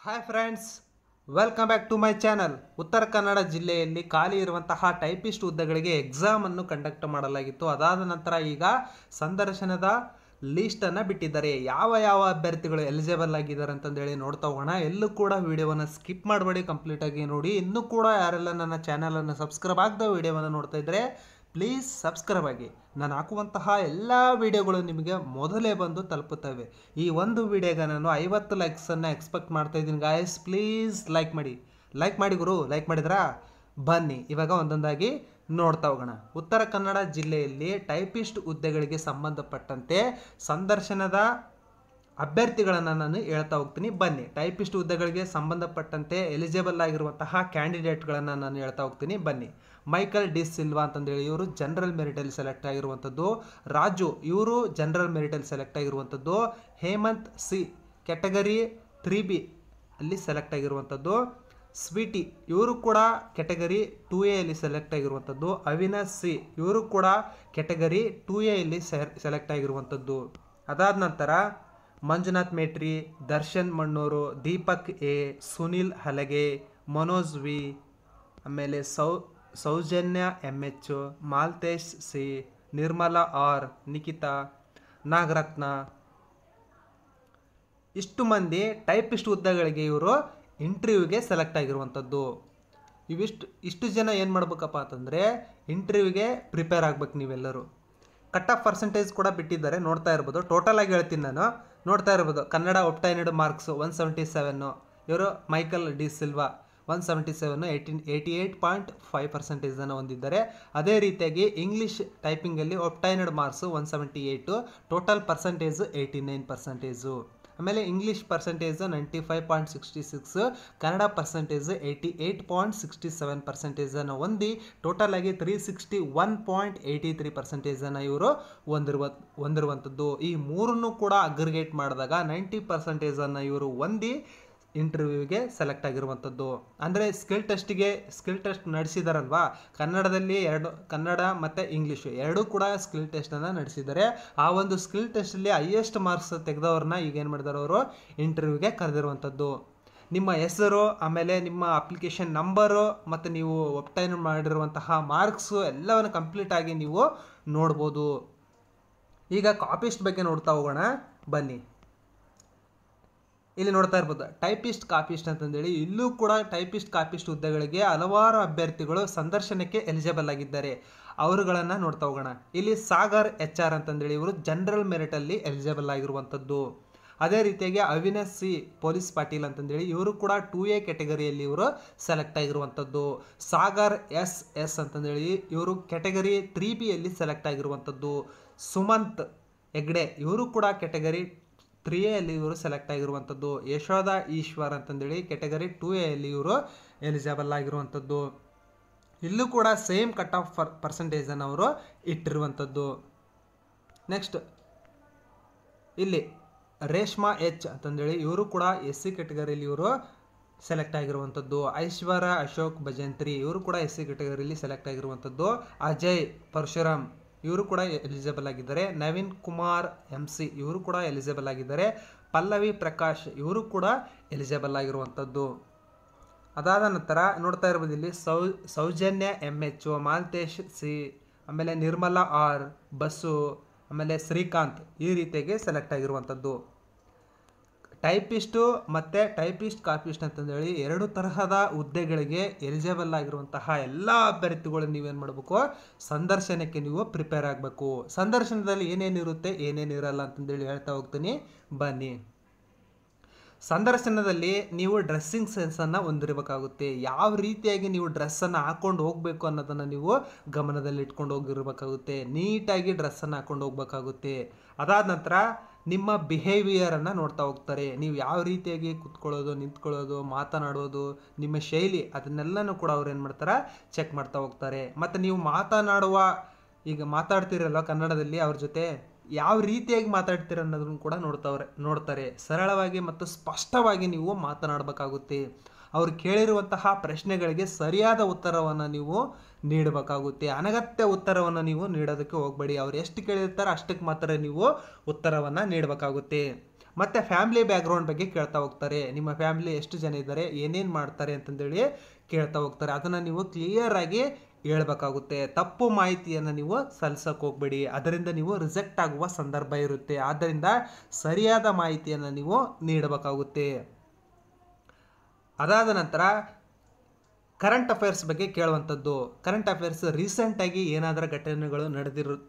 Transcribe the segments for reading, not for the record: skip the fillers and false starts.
Hi friends, welcome back to my channel. Uttara Kannada ಜಿಲ್ಲೆಯಲ್ಲಿ ಖಾಲಿ ಇರುವಂತಹ ಟೈಪಿಸ್ಟ್ ಹುದ್ದೆಗಳಿಗೆ ಎಕ್ಸಾಮನ್ನು ಕಂಡಕ್ಟ್ ಮಾಡಲಾಗಿತ್ತು. ಅದಾದ ನಂತರ ಈಗ ಸಂದರ್ಶನದ ಲೀಸ್ಟನ್ನು ಬಿಟ್ಟಿದ್ದಾರೆ. ಯಾವ ಯಾವ ಅಭ್ಯರ್ಥಿಗಳು ಎಲಿಜಿಬಲ್ ಆಗಿದ್ದಾರೆ ಅಂತಂದೇಳಿ ನೋಡ್ತಾ ಹೋಗೋಣ. ಎಲ್ಲೂ ಕೂಡ ವಿಡಿಯೋವನ್ನು ಸ್ಕಿಪ್ ಮಾಡಬೇಡಿ, ಕಂಪ್ಲೀಟಾಗಿ ನೋಡಿ. ಇನ್ನೂ ಕೂಡ ಯಾರೆಲ್ಲ ನನ್ನ ಚಾನಲನ್ನು ಸಬ್ಸ್ಕ್ರೈಬ್ ಆಗದ ವಿಡಿಯೋವನ್ನು ನೋಡ್ತಾ ಇದ್ದರೆ ಪ್ಲೀಸ್ ಸಬ್ಸ್ಕ್ರೈಬ್ ಆಗಿ. ನಾನು ಹಾಕುವಂತಹ ಎಲ್ಲ ವಿಡಿಯೋಗಳು ನಿಮಗೆ ಮೊದಲೇ ಬಂದು ತಲುಪುತ್ತವೆ. ಈ ಒಂದು ವಿಡಿಯೋಗೆ ನಾನು 50 ಲೈಕ್ಸನ್ನು ಎಕ್ಸ್ಪೆಕ್ಟ್ ಮಾಡ್ತಾ ಇದ್ದೀನಿ ಗಾಯ್ಸ್. ಪ್ಲೀಸ್ ಲೈಕ್ ಮಾಡಿ ಗುರು. ಲೈಕ್ ಮಾಡಿದ್ರಾ? ಬನ್ನಿ ಇವಾಗ ಒಂದೊಂದಾಗಿ ನೋಡ್ತಾ ಹೋಗೋಣ. ಉತ್ತರ ಕನ್ನಡ ಜಿಲ್ಲೆಯಲ್ಲಿ ಟೈಪಿಸ್ಟ್ ಹುದ್ದೆಗಳಿಗೆ ಸಂಬಂಧಪಟ್ಟಂತೆ ಸಂದರ್ಶನದ ಅಭ್ಯರ್ಥಿಗಳನ್ನು ನಾನು ಹೇಳ್ತಾ ಹೋಗ್ತೀನಿ. ಬನ್ನಿ, ಟೈಪಿಸ್ಟ್ ಹುದ್ದೆಗಳಿಗೆ ಸಂಬಂಧಪಟ್ಟಂತೆ ಎಲಿಜಿಬಲ್ ಆಗಿರುವಂತಹ ಕ್ಯಾಂಡಿಡೇಟ್ಗಳನ್ನು ನಾನು ಹೇಳ್ತಾ ಹೋಗ್ತೀನಿ. ಬನ್ನಿ. ಮೈಕಲ್ ಡಿ ಸಿಲ್ವಾ ಅಂತಂದೇಳಿ ಇವರು ಜನರಲ್ ಮೆರಿಟಲ್ಲಿ ಸೆಲೆಕ್ಟ್ ಆಗಿರುವಂಥದ್ದು. ರಾಜು ಇವರು ಜನರಲ್ ಮೆರಿಟಲ್ಲಿ ಸೆಲೆಕ್ಟ್ ಆಗಿರುವಂಥದ್ದು. ಹೇಮಂತ್ ಸಿ ಕ್ಯಾಟಗರಿ 3B ಅಲ್ಲಿ ಸೆಲೆಕ್ಟ್ ಆಗಿರುವಂಥದ್ದು. ಸ್ವೀಟಿ ಇವರು ಕೂಡ ಕ್ಯಾಟಗರಿ 2A ಅಲ್ಲಿ ಸೆಲೆಕ್ಟ್ ಆಗಿರುವಂಥದ್ದು. ಅವಿನಾಶ್ ಸಿ ಇವರು ಕೂಡ ಕ್ಯಾಟಗರಿ 2A ಅಲ್ಲಿ ಸೆಲೆಕ್ಟ್ ಆಗಿರುವಂಥದ್ದು. ಅದಾದ ನಂತರ ಮಂಜುನಾಥ್ ಮೇಟ್ರಿ, ದರ್ಶನ್ ಮಣ್ಣೂರು, ದೀಪಕ್ ಎ, ಸುನಿಲ್ ಹಲಗೆ, ಮನೋಜ್ ವಿ, ಆಮೇಲೆ Soujanya MH, Malthesh C, Nirmala R, Nikhita, Nagaratna, ಇಷ್ಟು ಮಂದಿ ಟೈಪಿಸ್ಟ್ ಹುದ್ದೆಗಳಿಗೆ ಇವರು ಇಂಟರ್ವ್ಯೂಗೆ ಸೆಲೆಕ್ಟ್ ಆಗಿರುವಂಥದ್ದು. ಇಷ್ಟು ಜನ ಏನು ಮಾಡ್ಬೇಕಪ್ಪ ಅಂತಂದರೆ ಇಂಟರ್ವ್ಯೂಗೆ ಪ್ರಿಪೇರ್ ಆಗ್ಬೇಕು ನೀವೆಲ್ಲರೂ. ಕಟ್ ಆಫ್ ಪರ್ಸೆಂಟೇಜ್ ಕೂಡ ಬಿಟ್ಟಿದ್ದಾರೆ, ನೋಡ್ತಾ ಇರ್ಬೋದು. ಟೋಟಲ್ ಆಗಿ ಹೇಳ್ತೀನಿ ನಾನು, ನೋಡ್ತಾ ಇರ್ಬೋದು. ಕನ್ನಡ ಒಪ್ಟೈನ್ಡ್ ಮಾರ್ಕ್ಸ್ 177, ಇವರು ಮೈಕಲ್ ಡಿ ಸಿಲ್ವಾ 177, 88.5% ಹೊಂದಿದ್ದಾರೆ. ಅದೇ ರೀತಿಯಾಗಿ ಇಂಗ್ಲೀಷ್ ಟೈಪಿಂಗಲ್ಲಿ ಒಪ್ಟೈನ್ಡ್ ಮಾರ್ಕ್ಸ್ 178, ಟೋಟಲ್ ಪರ್ಸೆಂಟೇಜು 89%. ಆಮೇಲೆ ಇಂಗ್ಲೀಷ್ ಪರ್ಸೆಂಟೇಜ್ 95.66, ಕನ್ನಡ ಪರ್ಸೆಂಟೇಜ್ 88.67% ಹೊಂದಿ ಟೋಟಲ್ ಆಗಿ 361.83% ಇವರು ಹೊಂದಿರುವಂಥದ್ದು. ಈ ಮೂರನ್ನು ಕೂಡ ಅಗ್ರಿಗೇಟ್ ಮಾಡಿದಾಗ 90% ಇವರು ಹೊಂದಿ ಇಂಟರ್ವ್ಯೂಗೆ ಸೆಲೆಕ್ಟ್ ಆಗಿರುವಂಥದ್ದು. ಅಂದರೆ ಸ್ಕಿಲ್ ಟೆಸ್ಟ್ ನಡೆಸಿದಾರಲ್ವಾ, ಕನ್ನಡದಲ್ಲಿ ಕನ್ನಡ ಮತ್ತು ಇಂಗ್ಲೀಷು ಎರಡೂ ಕೂಡ ಸ್ಕಿಲ್ ಟೆಸ್ಟನ್ನು ನಡೆಸಿದ್ದಾರೆ. ಆ ಒಂದು ಸ್ಕಿಲ್ ಟೆಸ್ಟಲ್ಲಿ ಹೈಯೆಸ್ಟ್ ಮಾರ್ಕ್ಸ್ ತೆಗೆದವ್ರನ್ನ ಈಗ ಏನು ಮಾಡಿದಾರೆ ಅವರು ಇಂಟರ್ವ್ಯೂಗೆ ಕರೆದಿರುವಂಥದ್ದು. ನಿಮ್ಮ ಹೆಸರು, ಆಮೇಲೆ ನಿಮ್ಮ ಅಪ್ಲಿಕೇಶನ್ ನಂಬರು ಮತ್ತು ನೀವು ಒಪ್ಟೈನ್ ಮಾಡಿರುವಂತಹ ಮಾರ್ಕ್ಸು ಎಲ್ಲವನ್ನು ಕಂಪ್ಲೀಟಾಗಿ ನೀವು ನೋಡ್ಬೋದು. ಈಗ ಕಾಪಿಸ್ಟ್ ಬಗ್ಗೆ ನೋಡ್ತಾ ಹೋಗೋಣ. ಬನ್ನಿ, ಇಲ್ಲಿ ನೋಡ್ತಾ ಇರ್ಬೋದು ಟೈಪಿಸ್ಟ್ ಕಾಪಿಸ್ಟ್ ಅಂತಂದೇಳಿ. ಇಲ್ಲೂ ಕೂಡ ಟೈಪಿಸ್ಟ್ ಕಾಪಿಸ್ಟ್ ಹುದ್ದೆಗಳಿಗೆ ಹಲವಾರು ಅಭ್ಯರ್ಥಿಗಳು ಸಂದರ್ಶನಕ್ಕೆ ಎಲಿಜಿಬಲ್ ಆಗಿದ್ದಾರೆ. ಅವರುಗಳನ್ನು ನೋಡ್ತಾ ಹೋಗೋಣ. ಇಲ್ಲಿ ಸಾಗರ್ HR ಅಂತಂದೇಳಿ ಇವರು ಜನರಲ್ ಮೆರಿಟಲ್ಲಿ ಎಲಿಜಿಬಲ್ ಆಗಿರುವಂಥದ್ದು. ಅದೇ ರೀತಿಯಾಗಿ ಅವಿನಾಶ್ ಸಿ ಪೊಲೀಸ್ ಪಾಟೀಲ್ ಅಂತಂದೇಳಿ ಇವರು ಕೂಡ 2A ಕ್ಯಾಟಗರಿಯಲ್ಲಿ ಇವರು ಸೆಲೆಕ್ಟ್ ಆಗಿರುವಂಥದ್ದು. ಸಾಗರ್ SS ಅಂತಂದೇಳಿ ಇವರು ಕ್ಯಾಟಗರಿ 3B ಅಲ್ಲಿ ಸೆಲೆಕ್ಟ್ ಆಗಿರುವಂಥದ್ದು. ಸುಮಂತ್ ಹೆಗ್ಡೆ ಇವರು ಕೂಡ ಕ್ಯಾಟಗರಿ 3A ಅಲ್ಲಿ ಇವರು ಸೆಲೆಕ್ಟ್ ಆಗಿರುವಂಥದ್ದು. ಯಶೋಧ ಈಶ್ವರ್ ಅಂತಂದೇಳಿ ಕ್ಯಾಟಗರಿ 2A ಅಲ್ಲಿ ಇವರು ಎಲಿಜಿಬಲ್ ಆಗಿರುವಂಥದ್ದು. ಇಲ್ಲೂ ಕೂಡ ಸೇಮ್ ಕಟ್ ಆಫ್ ಪರ್ಸೆಂಟೇಜನ್ನು ಅವರು ಇಟ್ಟಿರುವಂಥದ್ದು. ನೆಕ್ಸ್ಟ್ ಇಲ್ಲಿ ರೇಷ್ಮಾ H ಅಂತಂದೇಳಿ ಇವರು ಕೂಡ SC ಕ್ಯಾಟಗರಿಯಲ್ಲಿ ಇವರು ಸೆಲೆಕ್ಟ್ ಆಗಿರುವಂಥದ್ದು. ಐಶ್ವರ್ಯ ಅಶೋಕ್ ಭಜಂತ್ರಿ ಇವರು ಕೂಡ SC ಕ್ಯಾಟಗರಿಯಲ್ಲಿ ಸೆಲೆಕ್ಟ್ ಆಗಿರುವಂಥದ್ದು. ಅಜಯ್ ಪರಶುರಾಮ್ ಇವರು ಕೂಡ ಎಲಿಜಿಬಲ್ ಆಗಿದ್ದಾರೆ. ನವೀನ್ ಕುಮಾರ್ MC ಇವರು ಕೂಡ ಎಲಿಜಿಬಲ್ ಆಗಿದ್ದಾರೆ. ಪಲ್ಲವಿ ಪ್ರಕಾಶ್ ಇವರು ಕೂಡ ಎಲಿಜಿಬಲ್ ಆಗಿರುವಂಥದ್ದು. ಅದಾದ ನಂತರ ನೋಡ್ತಾ ಇರ್ಬೋದು ಇಲ್ಲಿ ಸೌಜನ್ಯ MH, ಮಾಲ್ತೇಶ್ ಸಿ, ಆಮೇಲೆ ನಿರ್ಮಲಾ ಆರ್, ಬಸ್ಸು, ಆಮೇಲೆ ಶ್ರೀಕಾಂತ್ ಈ ರೀತಿಯಾಗಿ ಸೆಲೆಕ್ಟ್ ಆಗಿರುವಂಥದ್ದು. ಟೈಪಿಸ್ಟು ಮತ್ತು ಟೈಪಿಸ್ಟ್ ಕಾಪಿಸ್ಟ್ ಅಂತಂದೇಳಿ ಎರಡು ತರಹದ ಹುದ್ದೆಗಳಿಗೆ ಎಲಿಜಿಬಲ್ ಆಗಿರುವಂತಹ ಎಲ್ಲ ಅಭ್ಯರ್ಥಿಗಳು ನೀವೇನು ಮಾಡಬೇಕು, ಸಂದರ್ಶನಕ್ಕೆ ನೀವು ಪ್ರಿಪೇರ್ ಆಗಬೇಕು. ಸಂದರ್ಶನದಲ್ಲಿ ಏನೇನಿರುತ್ತೆ ಏನೇನಿರಲ್ಲ ಅಂತಂದೇಳಿ ಹೇಳ್ತಾ ಹೋಗ್ತೀನಿ. ಬನ್ನಿ. ಸಂದರ್ಶನದಲ್ಲಿ ನೀವು ಡ್ರೆಸ್ಸಿಂಗ್ ಸೆನ್ಸನ್ನು ಹೊಂದಿರಬೇಕಾಗುತ್ತೆ. ಯಾವ ರೀತಿಯಾಗಿ ನೀವು ಡ್ರೆಸ್ಸನ್ನು ಹಾಕ್ಕೊಂಡು ಹೋಗಬೇಕು ಅನ್ನೋದನ್ನು ನೀವು ಗಮನದಲ್ಲಿ ಇಟ್ಕೊಂಡು ಹೋಗಿರಬೇಕಾಗುತ್ತೆ. ನೀಟಾಗಿ ಡ್ರೆಸ್ಸನ್ನು ಹಾಕ್ಕೊಂಡು ಹೋಗ್ಬೇಕಾಗುತ್ತೆ. ಅದಾದ ನಂತರ ನಿಮ್ಮ ಬಿಹೇವಿಯರನ್ನು ನೋಡ್ತಾ ಹೋಗ್ತಾರೆ. ನೀವು ಯಾವ ರೀತಿಯಾಗಿ ಕೂತ್ಕೊಳ್ಳೋದು, ನಿಂತ್ಕೊಳ್ಳೋದು, ಮಾತನಾಡೋದು, ನಿಮ್ಮ ಶೈಲಿ ಅದನ್ನೆಲ್ಲನೂ ಕೂಡ ಅವ್ರು ಏನು ಮಾಡ್ತಾರೆ, ಚೆಕ್ ಮಾಡ್ತಾ ಹೋಗ್ತಾರೆ. ಮತ್ತು ನೀವು ಈಗ ಮಾತಾಡ್ತಿರಲ್ಲ ಕನ್ನಡದಲ್ಲಿ, ಅವ್ರ ಜೊತೆ ಯಾವ ರೀತಿಯಾಗಿ ಮಾತಾಡ್ತೀರ ಅನ್ನೋದನ್ನು ಕೂಡ ನೋಡ್ತಾರೆ. ಸರಳವಾಗಿ ಮತ್ತು ಸ್ಪಷ್ಟವಾಗಿ ನೀವು ಮಾತನಾಡಬೇಕಾಗುತ್ತೆ. ಅವ್ರು ಕೇಳಿರುವಂತಹ ಪ್ರಶ್ನೆಗಳಿಗೆ ಸರಿಯಾದ ಉತ್ತರವನ್ನು ನೀವು ನೀಡಬೇಕಾಗುತ್ತೆ. ಅನಗತ್ಯ ಉತ್ತರವನ್ನು ನೀವು ನೀಡೋದಕ್ಕೆ ಹೋಗಬೇಡಿ. ಅವ್ರು ಎಷ್ಟು ಕೇಳಿರ್ತಾರೆ ಅಷ್ಟಕ್ಕೆ ಮಾತ್ರ ನೀವು ಉತ್ತರವನ್ನು ನೀಡಬೇಕಾಗುತ್ತೆ. ಮತ್ತು ಫ್ಯಾಮಿಲಿ ಬ್ಯಾಕ್ಗ್ರೌಂಡ್ ಬಗ್ಗೆ ಕೇಳ್ತಾ ಹೋಗ್ತಾರೆ. ನಿಮ್ಮ ಫ್ಯಾಮಿಲಿ ಎಷ್ಟು ಜನ ಇದ್ದಾರೆ, ಏನೇನು ಮಾಡ್ತಾರೆ ಅಂತಂದೇಳಿ ಕೇಳ್ತಾ ಹೋಗ್ತಾರೆ. ಅದನ್ನು ನೀವು ಕ್ಲಿಯರಾಗಿ ಹೇಳ್ಬೇಕಾಗುತ್ತೆ. ತಪ್ಪು ಮಾಹಿತಿಯನ್ನು ನೀವು ಸಲ್ಲಿಸೋಕೆ ಹೋಗಬೇಡಿ, ಅದರಿಂದ ನೀವು ರಿಜೆಕ್ಟ್ ಆಗುವ ಸಂದರ್ಭ ಇರುತ್ತೆ. ಆದ್ದರಿಂದ ಸರಿಯಾದ ಮಾಹಿತಿಯನ್ನು ನೀವು ನೀಡಬೇಕಾಗುತ್ತೆ. ಅದಾದ ನಂತರ ಕರೆಂಟ್ ಅಫೇರ್ಸ್ ಬಗ್ಗೆ ಕೇಳುವಂಥದ್ದು. ಕರೆಂಟ್ ಅಫೇರ್ಸ್ ರೀಸೆಂಟಾಗಿ ಏನಾದರೂ ಘಟನೆಗಳು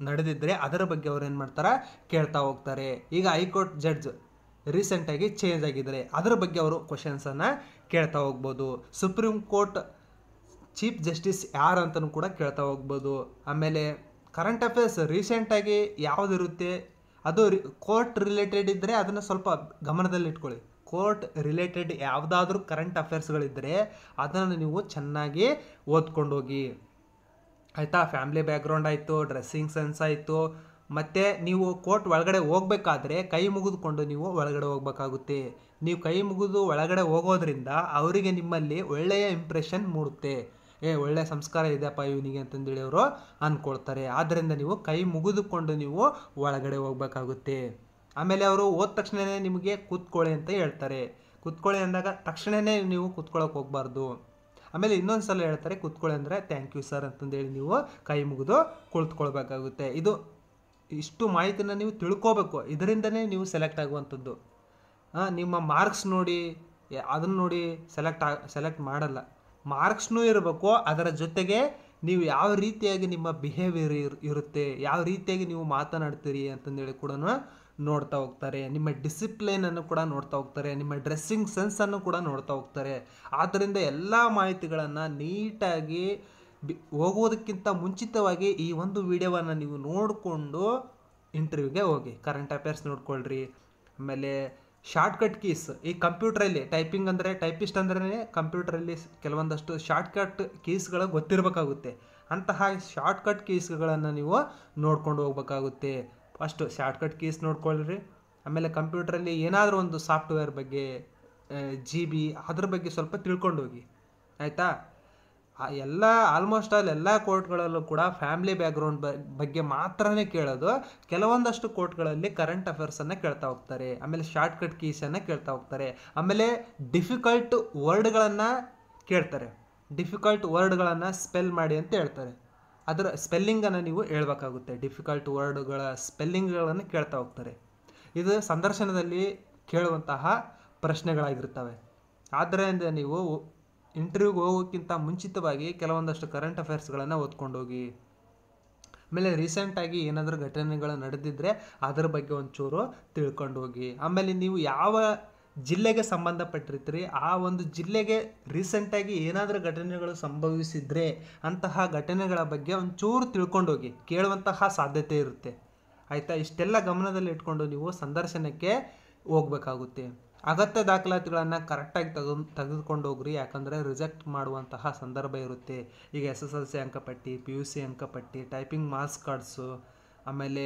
ನಡೆದಿದ್ದರೆ ಅದರ ಬಗ್ಗೆ ಅವ್ರು ಏನು ಮಾಡ್ತಾರೆ, ಕೇಳ್ತಾ ಹೋಗ್ತಾರೆ. ಈಗ ಹೈಕೋರ್ಟ್ ಜಡ್ಜ್ ರೀಸೆಂಟಾಗಿ ಚೇಂಜ್ ಆಗಿದ್ದಾರೆ, ಅದರ ಬಗ್ಗೆ ಅವರು ಕ್ವಶನ್ಸನ್ನು ಕೇಳ್ತಾ ಹೋಗ್ಬೋದು. ಸುಪ್ರೀಂ ಕೋರ್ಟ್ ಚೀಫ್ ಜಸ್ಟಿಸ್ ಯಾರು ಅಂತಲೂ ಕೂಡ ಕೇಳ್ತಾ ಹೋಗ್ಬೋದು. ಆಮೇಲೆ ಕರೆಂಟ್ ಅಫೇರ್ಸ್ ರೀಸೆಂಟಾಗಿ ಯಾವುದಿರುತ್ತೆ ಅದು ಕೋರ್ಟ್ ರಿಲೇಟೆಡ್ ಇದ್ದರೆ ಅದನ್ನು ಸ್ವಲ್ಪ ಗಮನದಲ್ಲಿಟ್ಕೊಳ್ಳಿ. ಕೋರ್ಟ್ ರಿಲೇಟೆಡ್ ಯಾವುದಾದ್ರೂ ಕರೆಂಟ್ ಅಫೇರ್ಸ್ಗಳಿದ್ದರೆ ಅದನ್ನು ನೀವು ಚೆನ್ನಾಗಿ ಓದ್ಕೊಂಡು ಹೋಗಿ, ಆಯಿತಾ. ಫ್ಯಾಮಿಲಿ ಬ್ಯಾಕ್ಗ್ರೌಂಡ್ ಆಯಿತು, ಡ್ರೆಸ್ಸಿಂಗ್ ಸೆನ್ಸ್ ಆಯಿತು, ಮತ್ತು ನೀವು ಕೋರ್ಟ್ ಒಳಗಡೆ ಹೋಗ್ಬೇಕಾದ್ರೆ ಕೈ ಮುಗಿದುಕೊಂಡು ನೀವು ಒಳಗಡೆ ಹೋಗ್ಬೇಕಾಗುತ್ತೆ. ನೀವು ಕೈ ಮುಗಿದು ಒಳಗಡೆ ಹೋಗೋದ್ರಿಂದ ಅವರಿಗೆ ನಿಮ್ಮಲ್ಲಿ ಒಳ್ಳೆಯ ಇಂಪ್ರೆಷನ್ ಮೂಡುತ್ತೆ. ಒಳ್ಳೆಯ ಸಂಸ್ಕಾರ ಇದೆಯಪ್ಪ ಇವನಿಗೆ ಅಂತಂದೇಳಿ ಅವರು ಅಂದ್ಕೊಳ್ತಾರೆ. ಆದ್ದರಿಂದ ನೀವು ಕೈ ಮುಗಿದುಕೊಂಡು ನೀವು ಒಳಗಡೆ ಹೋಗ್ಬೇಕಾಗುತ್ತೆ. ಆಮೇಲೆ ಅವರು ಹೋದ ತಕ್ಷಣವೇ ನಿಮಗೆ ಕೂತ್ಕೊಳ್ಳಿ ಅಂತ ಹೇಳ್ತಾರೆ. ಕೂತ್ಕೊಳ್ಳಿ ಅಂದಾಗ ತಕ್ಷಣವೇ ನೀವು ಕೂತ್ಕೊಳ್ಳೋಕೆ ಹೋಗ್ಬಾರ್ದು. ಆಮೇಲೆ ಇನ್ನೊಂದು ಸಲ ಹೇಳ್ತಾರೆ ಕೂತ್ಕೊಳ್ಳಿ ಅಂದರೆ ಥ್ಯಾಂಕ್ ಯು ಸರ್ ಅಂತಂದೇಳಿ ನೀವು ಕೈ ಮುಗಿದು ಕುಳಿತುಕೊಳ್ಬೇಕಾಗುತ್ತೆ. ಇಷ್ಟು ಮಾಹಿತಿನ ನೀವು ತಿಳ್ಕೋಬೇಕು, ಇದರಿಂದನೇ ನೀವು ಸೆಲೆಕ್ಟ್ ಆಗುವಂಥದ್ದು. ನಿಮ್ಮ ಮಾರ್ಕ್ಸ್ ನೋಡಿ ಅದನ್ನು ನೋಡಿ ಸೆಲೆಕ್ಟ್ ಮಾಡಲ್ಲ. ಮಾರ್ಕ್ಸ್ನೂ ಇರಬೇಕು, ಅದರ ಜೊತೆಗೆ ನೀವು ಯಾವ ರೀತಿಯಾಗಿ ನಿಮ್ಮ ಬಿಹೇವಿಯರ್ ಇರುತ್ತೆ, ಯಾವ ರೀತಿಯಾಗಿ ನೀವು ಮಾತನಾಡ್ತೀರಿ ಅಂತಂದೇಳಿ ಕೂಡ ನೋಡ್ತಾ ಹೋಗ್ತಾರೆ. ನಿಮ್ಮ ಡಿಸಿಪ್ಲಿನನ್ನು ಕೂಡ ನೋಡ್ತಾ ಹೋಗ್ತಾರೆ, ನಿಮ್ಮ ಡ್ರೆಸ್ಸಿಂಗ್ ಸೆನ್ಸನ್ನು ಕೂಡ ನೋಡ್ತಾ ಹೋಗ್ತಾರೆ. ಆದ್ದರಿಂದ ಎಲ್ಲ ಮಾಹಿತಿಗಳನ್ನು ನೀಟಾಗಿ ಹೋಗೋದಕ್ಕಿಂತ ಮುಂಚಿತವಾಗಿ ಈ ಒಂದು ವಿಡಿಯೋವನ್ನು ನೀವು ನೋಡಿಕೊಂಡು ಇಂಟರ್ವ್ಯೂಗೆ ಹೋಗಿ. ಕರೆಂಟ್ ಅಫೇರ್ಸ್ ನೋಡ್ಕೊಳ್ರಿ. ಆಮೇಲೆ ಶಾರ್ಟ್ಕಟ್ ಕೀಸ್, ಈ ಕಂಪ್ಯೂಟ್ರಲ್ಲಿ ಟೈಪಿಂಗ್ ಅಂದರೆ ಟೈಪಿಸ್ಟ್ ಅಂದ್ರೆ ಕಂಪ್ಯೂಟ್ರಲ್ಲಿ ಕೆಲವೊಂದಷ್ಟು ಶಾರ್ಟ್ಕಟ್ ಕೀಸ್ಗಳು ಗೊತ್ತಿರಬೇಕಾಗುತ್ತೆ. ಅಂತಹ ಶಾರ್ಟ್ಕಟ್ ಕೀಸ್ಗಳನ್ನು ನೀವು ನೋಡ್ಕೊಂಡು ಹೋಗ್ಬೇಕಾಗುತ್ತೆ. ಫಸ್ಟು ಶಾರ್ಟ್ಕಟ್ ಕೀಸ್ ನೋಡ್ಕೊಳ್ರಿ. ಆಮೇಲೆ ಕಂಪ್ಯೂಟ್ರಲ್ಲಿ ಏನಾದರೂ ಒಂದು ಸಾಫ್ಟ್ವೇರ್ ಬಗ್ಗೆ GB ಅದ್ರ ಬಗ್ಗೆ ಸ್ವಲ್ಪ ತಿಳ್ಕೊಂಡು ಹೋಗಿ, ಆಯಿತಾ. ಆಲ್ಮೋಸ್ಟ್ ಎಲ್ಲ ಕೋರ್ಟ್ಗಳಲ್ಲೂ ಕೂಡ ಫ್ಯಾಮಿಲಿ ಬ್ಯಾಕ್ಗ್ರೌಂಡ್ ಬಗ್ಗೆ ಮಾತ್ರನೇ ಕೇಳೋದು. ಕೆಲವೊಂದಷ್ಟು ಕೋರ್ಟ್ಗಳಲ್ಲಿ ಕರೆಂಟ್ ಅಫೇರ್ಸನ್ನು ಕೇಳ್ತಾ ಹೋಗ್ತಾರೆ. ಆಮೇಲೆ ಶಾರ್ಟ್ಕಟ್ ಕೀಸನ್ನು ಕೇಳ್ತಾ ಹೋಗ್ತಾರೆ. ಆಮೇಲೆ ಡಿಫಿಕಲ್ಟ್ ವರ್ಡ್ಗಳನ್ನು ಕೇಳ್ತಾರೆ. ಡಿಫಿಕಲ್ಟ್ ವರ್ಡ್ಗಳನ್ನು ಸ್ಪೆಲ್ ಮಾಡಿ ಅಂತ ಹೇಳ್ತಾರೆ. ಅದರ ಸ್ಪೆಲ್ಲಿಂಗನ್ನು ನೀವು ಹೇಳ್ಬೇಕಾಗುತ್ತೆ. ಡಿಫಿಕಲ್ಟ್ ವರ್ಡ್ಗಳ ಸ್ಪೆಲ್ಲಿಂಗ್ಗಳನ್ನು ಕೇಳ್ತಾ ಹೋಗ್ತಾರೆ. ಇದು ಸಂದರ್ಶನದಲ್ಲಿ ಕೇಳುವಂತಹ ಪ್ರಶ್ನೆಗಳಾಗಿರ್ತವೆ. ಆದ್ದರಿಂದ ನೀವು ಇಂಟರ್ವ್ಯೂಗೆ ಹೋಗೋಕ್ಕಿಂತ ಮುಂಚಿತವಾಗಿ ಕೆಲವೊಂದಷ್ಟು ಕರೆಂಟ್ ಅಫೇರ್ಸ್ಗಳನ್ನು ಓದ್ಕೊಂಡು ಹೋಗಿ. ಆಮೇಲೆ ರೀಸೆಂಟಾಗಿ ಏನಾದರೂ ಘಟನೆಗಳು ನಡೆದಿದ್ದರೆ ಅದರ ಬಗ್ಗೆ ಒಂಚೂರು ತಿಳ್ಕೊಂಡು ಹೋಗಿ. ಆಮೇಲೆ ನೀವು ಯಾವ ಜಿಲ್ಲೆಗೆ ಸಂಬಂಧಪಟ್ಟಿರ್ತೀರಿ ಆ ಒಂದು ಜಿಲ್ಲೆಗೆ ರೀಸೆಂಟಾಗಿ ಏನಾದರೂ ಘಟನೆಗಳು ಸಂಭವಿಸಿದರೆ ಅಂತಹ ಘಟನೆಗಳ ಬಗ್ಗೆ ಒಂಚೂರು ತಿಳ್ಕೊಂಡು ಹೋಗಿ, ಕೇಳುವಂತಹ ಸಾಧ್ಯತೆ ಇರುತ್ತೆ, ಆಯಿತಾ. ಇಷ್ಟೆಲ್ಲ ಗಮನದಲ್ಲಿ ಇಟ್ಕೊಂಡು ನೀವು ಸಂದರ್ಶನಕ್ಕೆ ಹೋಗಬೇಕಾಗುತ್ತೆ. ಅಗತ್ಯ ದಾಖಲಾತಿಗಳನ್ನು ಕರೆಕ್ಟಾಗಿ ತೆಗೆದುಕೊಂಡು ಹೋಗ್ರಿ, ಯಾಕಂದರೆ ರಿಜೆಕ್ಟ್ ಮಾಡುವಂತಹ ಸಂದರ್ಭ ಇರುತ್ತೆ. ಈಗ SSLC ಅಂಕಪಟ್ಟಿ, PUC ಅಂಕಪಟ್ಟಿ, ಟೈಪಿಂಗ್ ಮಾರ್ಕ್ಸ್ ಕಾರ್ಡ್ಸು, ಆಮೇಲೆ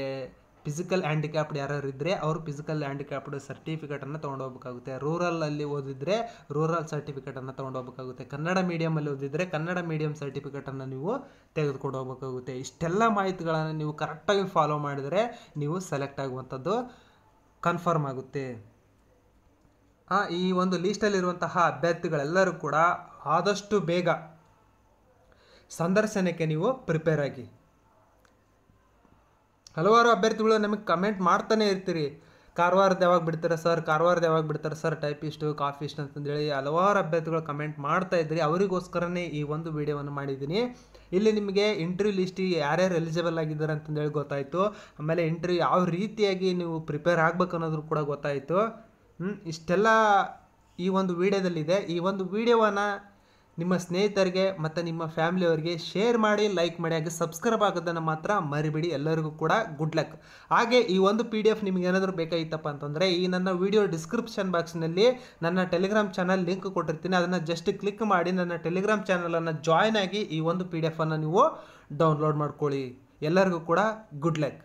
ಫಿಸಿಕಲ್ ಹ್ಯಾಂಡಿಕ್ಯಾಪ್ಡ್ ಯಾರ್ಯಾರು ಇದ್ದರೆ ಅವರು ಫಿಸಿಕಲ್ ಹ್ಯಾಂಡಿಕ್ಯಾಪ್ಡ್ ಸರ್ಟಿಫಿಕೇಟನ್ನು ತೊಗೊಂಡು ಹೋಗ್ಬೇಕಾಗುತ್ತೆ. ರೂರಲಲ್ಲಿ ಓದಿದರೆ ರೂರಲ್ ಸರ್ಟಿಫಿಕೇಟನ್ನು ತೊಗೊಂಡು ಹೋಗ್ಬೇಕಾಗುತ್ತೆ. ಕನ್ನಡ ಮೀಡಿಯಮಲ್ಲಿ ಓದಿದರೆ ಕನ್ನಡ ಮೀಡಿಯಮ್ ಸರ್ಟಿಫಿಕೇಟನ್ನು ನೀವು ತೆಗೆದುಕೊಂಡು ಹೋಗ್ಬೇಕಾಗುತ್ತೆ. ಇಷ್ಟೆಲ್ಲ ಮಾಹಿತಿಗಳನ್ನು ನೀವು ಕರೆಕ್ಟಾಗಿ ಫಾಲೋ ಮಾಡಿದರೆ ನೀವು ಸೆಲೆಕ್ಟ್ ಆಗುವಂಥದ್ದು ಕನ್ಫರ್ಮ್ ಆಗುತ್ತೆ. ಈ ಒಂದು ಲೀಸ್ಟಲ್ಲಿರುವಂತಹ ಅಭ್ಯರ್ಥಿಗಳೆಲ್ಲರೂ ಕೂಡ ಆದಷ್ಟು ಬೇಗ ಸಂದರ್ಶನಕ್ಕೆ ನೀವು ಪ್ರಿಪೇರ್ ಆಗಿ. ಹಲವಾರು ಅಭ್ಯರ್ಥಿಗಳು ನಮಗೆ ಕಮೆಂಟ್ ಮಾಡ್ತಾನೆ ಇರ್ತೀರಿ, ಕಾರವಾರದ ಯಾವಾಗ ಬಿಡ್ತಾರೆ ಸರ್ ಟೈಪಿಸ್ಟು ಕಾಫಿಸ್ಟ್ ಅಂತಂದೇಳಿ ಹಲವಾರು ಅಭ್ಯರ್ಥಿಗಳು ಕಮೆಂಟ್ ಮಾಡ್ತಾ ಇದ್ರಿ. ಅವರಿಗೋಸ್ಕರನೇ ಈ ಒಂದು ವಿಡಿಯೋವನ್ನು ಮಾಡಿದ್ದೀನಿ. ಇಲ್ಲಿ ನಿಮಗೆ ಇಂಟರ್ವ್ಯೂ ಲಿಸ್ಟಿಗೆ ಯಾರ್ಯಾರು ಎಲಿಜಿಬಲ್ ಆಗಿದ್ದಾರೆ ಅಂತಂದೇಳಿ ಗೊತ್ತಾಯಿತು. ಆಮೇಲೆ ಇಂಟರ್ವ್ಯೂ ಯಾವ ರೀತಿಯಾಗಿ ನೀವು ಪ್ರಿಪೇರ್ ಆಗಬೇಕು ಅನ್ನೋದು ಕೂಡ ಗೊತ್ತಾಯಿತು. ಇಷ್ಟೆಲ್ಲ ಈ ಒಂದು ವಿಡಿಯೋದಲ್ಲಿದೆ. ಈ ಒಂದು ವಿಡಿಯೋವನ್ನು ನಿಮ್ಮ ಸ್ನೇಹಿತರಿಗೆ ಮತ್ತು ನಿಮ್ಮ ಫ್ಯಾಮಿಲಿಯವರಿಗೆ ಶೇರ್ ಮಾಡಿ, ಲೈಕ್ ಮಾಡಿ, ಹಾಗೆ ಸಬ್ಸ್ಕ್ರೈಬ್ ಆಗೋದನ್ನು ಮಾತ್ರ ಮರಿಬೇಡಿ. ಎಲ್ಲರಿಗೂ ಕೂಡ ಗುಡ್ ಲಕ್. ಹಾಗೆ ಈ ಒಂದು PDF ನಿಮಗೆ ಏನಾದರೂ ಬೇಕಾಗಿತ್ತಪ್ಪ ಅಂತಂದರೆ ಈ ನನ್ನ ವಿಡಿಯೋ ಡಿಸ್ಕ್ರಿಪ್ಷನ್ ಬಾಕ್ಸ್ನಲ್ಲಿ ನನ್ನ ಟೆಲಿಗ್ರಾಮ್ ಚಾನಲ್ ಲಿಂಕ್ ಕೊಟ್ಟಿರ್ತೀನಿ. ಅದನ್ನು ಜಸ್ಟ್ ಕ್ಲಿಕ್ ಮಾಡಿ ನನ್ನ ಟೆಲಿಗ್ರಾಮ್ ಚಾನಲನ್ನು ಜಾಯ್ನ್ ಆಗಿ ಈ ಒಂದು PDF ಅನ್ನು ನೀವು ಡೌನ್ಲೋಡ್ ಮಾಡ್ಕೊಳ್ಳಿ. ಎಲ್ಲರಿಗೂ ಕೂಡ ಗುಡ್ ಲಕ್.